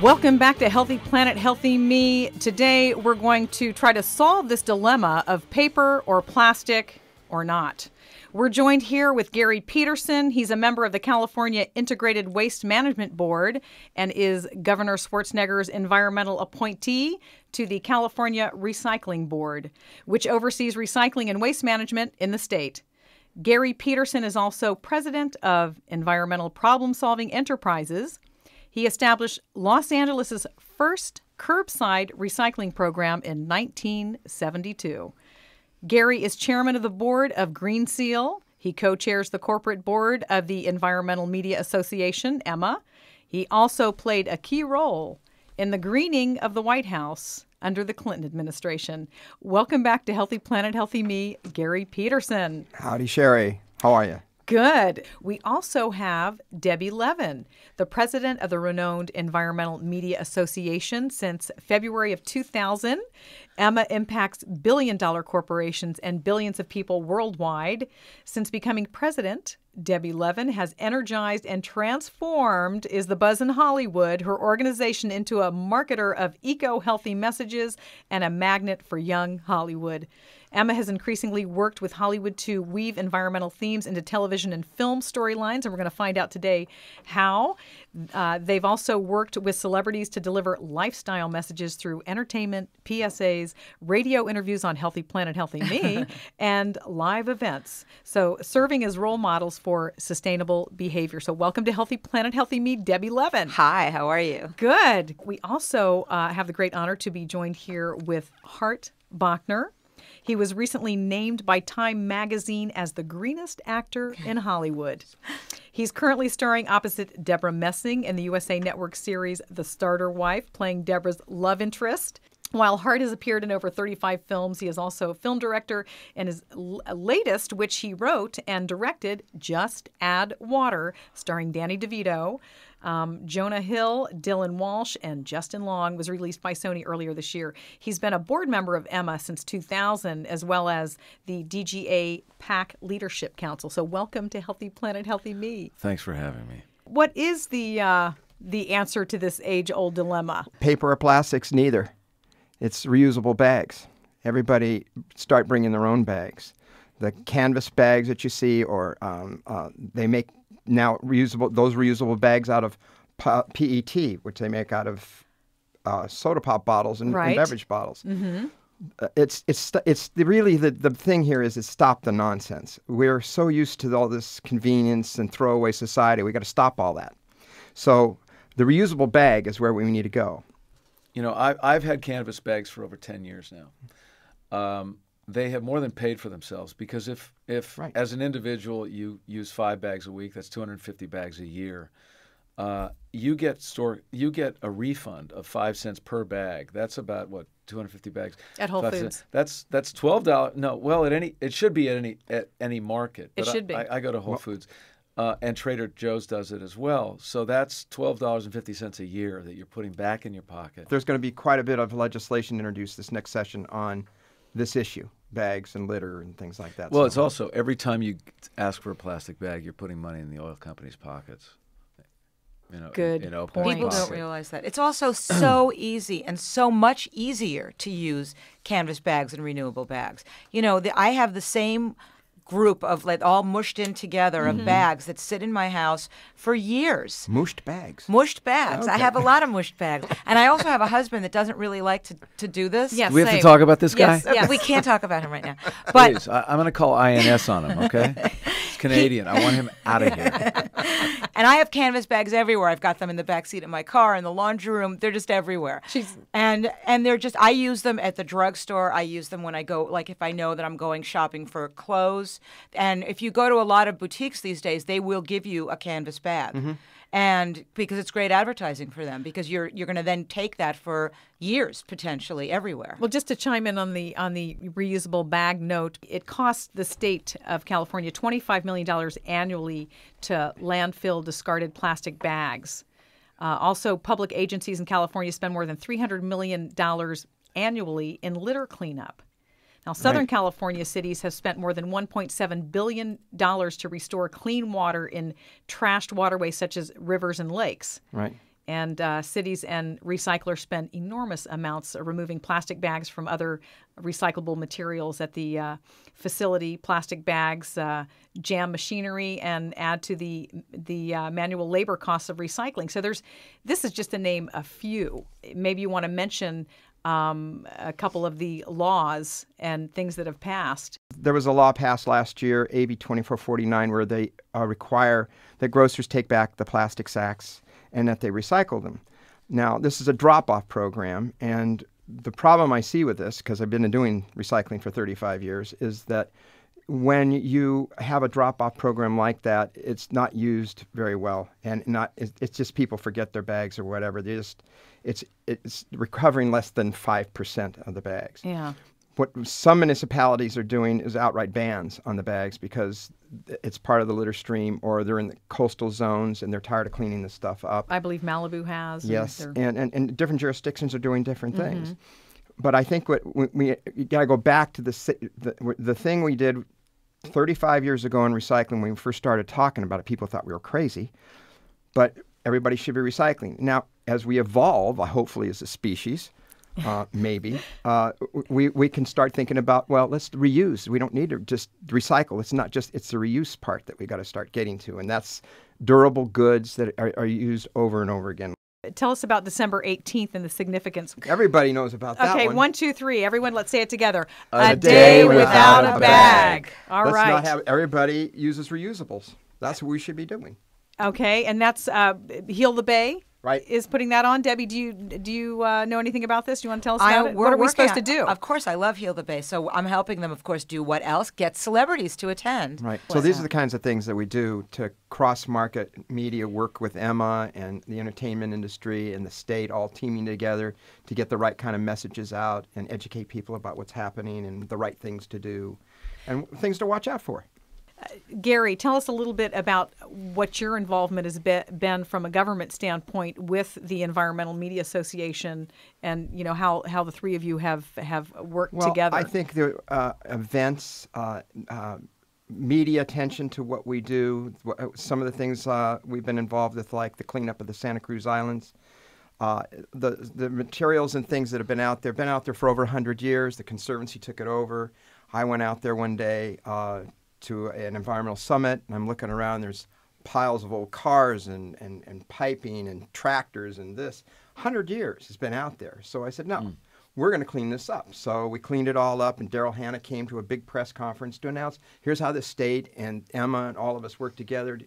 Welcome back to Healthy Planet, Healthy Me. Today we're going to try to solve this dilemma of paper or plastic or not. We're joined here with Gary Petersen. He's a member of the California Integrated Waste Management Board and is Governor Schwarzenegger's environmental appointee to the California Recycling Board, which oversees recycling and waste management in the state. Gary Petersen is also president of Environmental Problem Solving Enterprises. He established Los Angeles' first curbside recycling program in 1972. Gary is chairman of the board of Green Seal. He co-chairs the corporate board of the Environmental Media Association, EMA. He also played a key role in the greening of the White House under the Clinton administration. Welcome back to Healthy Planet, Healthy Me, Gary Petersen. Howdy, Sherry. How are you? Good. We also have Debbie Levin, the president of the renowned Environmental Media Association since February of 2000. EMA impacts billion-dollar corporations and billions of people worldwide. Since becoming president, Debbie Levin has energized and transformed Is the Buzz in Hollywood, her organization, into a marketer of eco-healthy messages and a magnet for young Hollywood. Emma has increasingly worked with Hollywood to weave environmental themes into television and film storylines, and we're going to find out today how. They've also worked with celebrities to deliver lifestyle messages through entertainment, PSAs, radio interviews on Healthy Planet, Healthy Me, and live events. So serving as role models for sustainable behavior. So welcome to Healthy Planet, Healthy Me, Debbie Levin. Hi, how are you? Good. We also have the great honor to be joined here with Hart Bochner. He was recently named by Time magazine as the greenest actor in Hollywood. He's currently starring opposite Deborah Messing in the USA Network series The Starter Wife, playing Deborah's love interest. While Hart has appeared in over 35 films, he is also a film director, and his latest, which he wrote and directed, Just Add Water, starring Danny DeVito, Jonah Hill, Dylan Walsh, and Justin Long, was released by Sony earlier this year. He's been a board member of EMA since 2000, as well as the DGA PAC Leadership Council. So welcome to Healthy Planet, Healthy Me. Thanks for having me. What is the answer to this age-old dilemma? Paper or plastics, neither. It's reusable bags. Everybody start bringing their own bags. The canvas bags that you see, or they make now reusable bags out of PET, which they make out of soda pop bottles and beverage bottles. Mm-hmm. It's really the thing here is stop the nonsense. We're so used to all this convenience and throwaway society. We got to stop all that. So the reusable bag is where we need to go. You know, I've had canvas bags for over 10 years now. They have more than paid for themselves because if as an individual you use 5 bags a week, that's 250 bags a year. You get a refund of 5 cents per bag. That's about what, 250 bags at Whole Foods. That's $12. No, well, it should be at any market. It should be. I go to Whole Foods. And Trader Joe's does it as well. So that's $12.50 a year that you're putting back in your pocket. There's going to be quite a bit of legislation introduced this next session on this issue, bags and litter and things like that. Well, it's also every time you ask for a plastic bag, you're putting money in the oil company's pockets. You know, Good point. People don't realize that. It's also so easy and so much easier to use canvas bags and renewable bags. You know, I have the same group of all mushed in together of bags that sit in my house for years. Mushed bags. Mushed bags. Okay. I have a lot of mushed bags. And I also have a husband that doesn't really like to do this. Yes, we have to talk about this guy? Yes. We can't talk about him right now. But please, I'm going to call INS on him, okay? He's Canadian. I want him out of here. And I have canvas bags everywhere. I've got them in the back seat of my car, in the laundry room. They're just everywhere. And they're just, I use them at the drugstore. I use them when I go, like if I know that I'm going shopping for clothes. And if you go to a lot of boutiques these days, they will give you a canvas bag. Mm-hmm. And because it's great advertising for them, because you're going to then take that for years potentially everywhere. Well, just to chime in on the reusable bag note, it costs the state of California $25 million annually to landfill discarded plastic bags. Also, public agencies in California spend more than $300 million annually in litter cleanup. Now, Southern California cities have spent more than $1.7 billion to restore clean water in trashed waterways such as rivers and lakes. Right. And cities and recyclers spend enormous amounts removing plastic bags from other recyclable materials at the facility. Plastic bags jam machinery and add to the manual labor costs of recycling. So this is just to name a few. Maybe you want to mention a couple of the laws and things that have passed. There was a law passed last year, AB 2449, where they require that grocers take back the plastic sacks and that they recycle them. Now, this is a drop-off program, and the problem I see with this, because I've been doing recycling for 35 years, is that when you have a drop-off program like that, it's not used very well, and it's just people forget their bags or whatever. It's recovering less than 5% of the bags. Yeah. What some municipalities are doing is outright bans on the bags because it's part of the litter stream, or they're in the coastal zones and they're tired of cleaning the stuff up. I believe Malibu has. Yes, and different jurisdictions are doing different things. But I think you got to go back to the thing we did 35 years ago in recycling. When we first started talking about it, people thought we were crazy, but everybody should be recycling. Now, as we evolve, hopefully as a species, maybe, we can start thinking about, well, let's reuse. We don't need to just recycle. It's the reuse part that we got to start getting to, and that's durable goods that are used over and over again. Tell us about December 18th and the significance. Everybody knows about that one. Okay, 1, 2, 3. Everyone, let's say it together. A day without a bag. All right. Let's not have everybody uses reusables. That's what we should be doing. Okay, and that's Heal the Bay. Right. Is putting that on. Debbie, do you know anything about this? Do you want to tell us about it? What are we supposed to do? Of course, I love Heal the Bay. So I'm helping them, of course, do what else? Get celebrities to attend. Right. So these are the kinds of things that we do to cross-market media, work with Emma and the entertainment industry and the state all teaming together to get the right kind of messages out and educate people about what's happening and the right things to do and things to watch out for. Gary, tell us a little bit about what your involvement has been from a government standpoint with the Environmental Media Association, and how the three of you have worked together. I think the events, media attention to what we do, some of the things we've been involved with, like the cleanup of the Santa Cruz Islands. The materials and things that have been out there for over 100 years. The Conservancy took it over. I went out there one day to an environmental summit, and I'm looking around. There's piles of old cars and piping and tractors and this. 100 years has been out there. So I said, no, we're going to clean this up. So we cleaned it all up, and Daryl Hannah came to a big press conference to announce, here's how the state and Emma and all of us work together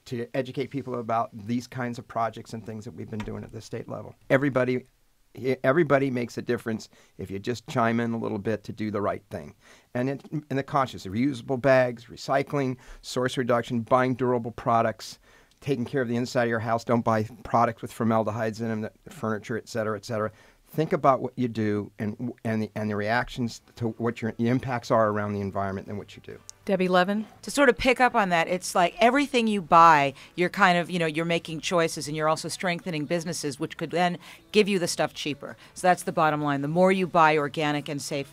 to educate people about these kinds of projects and things that we've been doing at the state level. Everybody makes a difference if you just chime in a little bit to do the right thing. And in the conscious, reusable bags, recycling, source reduction, buying durable products, taking care of the inside of your house. Don't buy products with formaldehydes in them, furniture, et cetera, et cetera. Think about what you do and the reactions to what your impacts are around the environment and what you do. Debbie Levin? To sort of pick up on that, it's like everything you buy, you're kind of, you're making choices, and you're also strengthening businesses, which could then give you the stuff cheaper. So that's the bottom line. The more you buy organic and safe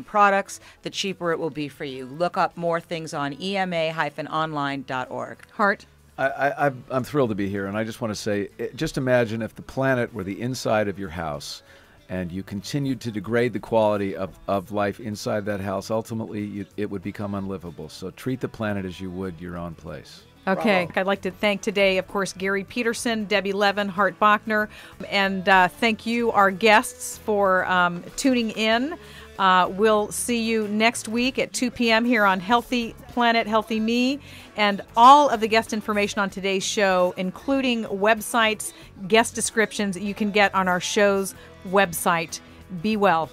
products, the cheaper it will be for you. Look up more things on ema-online.org. Hart? I'm thrilled to be here, and I just want to say, just imagine if the planet were the inside of your house and you continued to degrade the quality of life inside that house. Ultimately, it would become unlivable. So treat the planet as you would your own place. Okay. Bravo. I'd like to thank today, of course, Gary Petersen, Debbie Levin, Hart Bochner, and thank you, our guests, for tuning in. We'll see you next week at 2 p.m. here on Healthy Planet, Healthy Me. And all of the guest information on today's show, including websites, guest descriptions, you can get on our show's website. Be well.